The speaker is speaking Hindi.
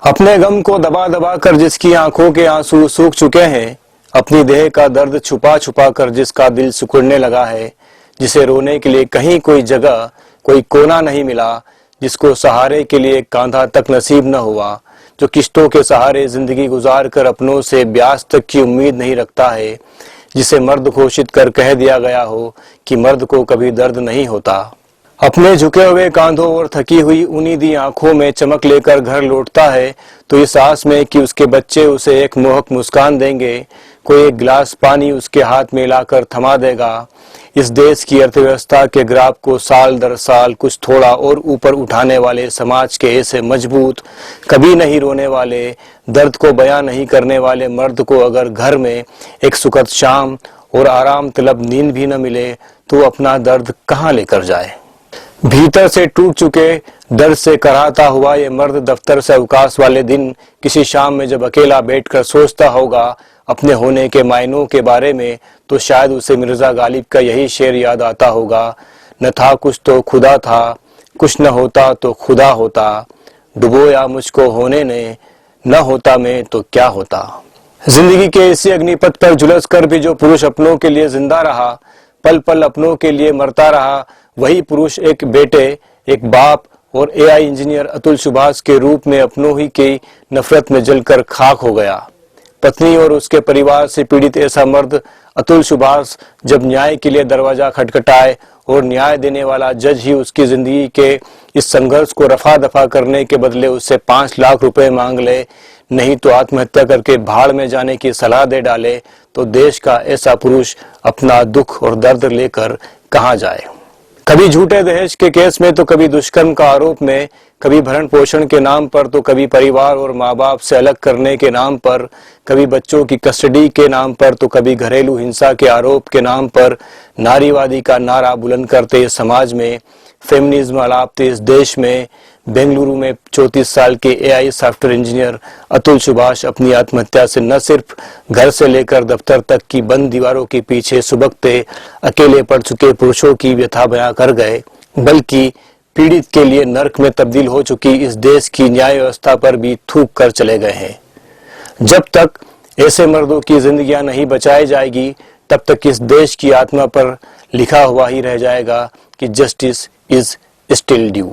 अपने गम को दबा दबा कर जिसकी आंखों के आंसू सूख चुके हैं, अपनी देह का दर्द छुपा छुपा कर जिसका दिल सिकुड़ने लगा है, जिसे रोने के लिए कहीं कोई जगह कोई कोना नहीं मिला, जिसको सहारे के लिए कांधा तक नसीब न हुआ, जो किश्तों के सहारे जिंदगी गुजार कर अपनों से ब्याज तक की उम्मीद नहीं रखता है, जिसे मर्द घोषित कर कह दिया गया हो कि मर्द को कभी दर्द नहीं होता। अपने झुके हुए कांधों और थकी हुई उन्नीदी आंखों में चमक लेकर घर लौटता है, तो इस आस में कि उसके बच्चे उसे एक मोहक मुस्कान देंगे, कोई एक गिलास पानी उसके हाथ में लाकर थमा देगा। इस देश की अर्थव्यवस्था के ग्राफ को साल दर साल कुछ थोड़ा और ऊपर उठाने वाले समाज के ऐसे मजबूत, कभी नहीं रोने वाले, दर्द को बयां नहीं करने वाले मर्द को अगर घर में एक सुखद शाम और आराम तलब नींद भी न मिले तो अपना दर्द कहां लेकर जाए। भीतर से टूट चुके दर्द से कराहता हुआ ये मर्द दफ्तर से अवकाश वाले दिन किसी शाम में जब अकेला बैठकर सोचता होगा अपने होने के मायनों के बारे में, तो शायद उसे मिर्जा गालिब का यही शेर याद आता होगा, न था कुछ तो खुदा था, कुछ न होता तो खुदा होता, डुबोया मुझको होने ने, न होता मैं तो क्या होता। जिंदगी के इसी अग्निपथ पर झुलस कर भी जो पुरुष अपनों के लिए जिंदा रहा, पल पल अपनों के लिए मरता रहा, वही पुरुष एक बेटे, एक बाप और एआई इंजीनियर अतुल सुभाष के रूप में अपनों ही की नफरत में जलकर खाक हो गया। पत्नी और उसके परिवार से पीड़ित ऐसा मर्द अतुल सुभाष जब न्याय के लिए दरवाजा खटखटाए और न्याय देने वाला जज ही उसकी जिंदगी के इस संघर्ष को रफा दफा करने के बदले उससे 5 लाख रुपए मांग ले, नहीं तो आत्महत्या करके भाड़ में जाने की सलाह दे डाले, तो देश का ऐसा पुरुष अपना दुख और दर्द लेकर कहां जाए। कभी झूठे दहेज के केस में तो कभी दुष्कर्म का आरोप में, कभी भरण पोषण के नाम पर तो कभी परिवार और माँ बाप से अलग करने के नाम पर, कभी बच्चों की कस्टडी के नाम पर तो कभी घरेलू हिंसा के आरोप के नाम पर नारीवादी का नारा बुलंद करते इस समाज में, फेमिनिज्म अलापते इस देश में, बेंगलुरु में 34 साल के AI software engineer Atul Subhash अपनी आत्महत्या से न सिर्फ घर से लेकर दफ्तर तक की बंद दीवारों के पीछे सुबकते अकेले पड़ चुके पुरुषों की व्यथा बयां कर गए, बल्कि पीड़ित के लिए नर्क में तब्दील हो चुकी इस देश की न्याय व्यवस्था पर भी थूक कर चले गए हैं। जब तक ऐसे मर्दों की जिंदगियां नहीं बचाई जाएगी, तब तक इस देश की आत्मा पर लिखा हुआ ही रह जाएगा कि जस्टिस इज स्टिल ड्यू।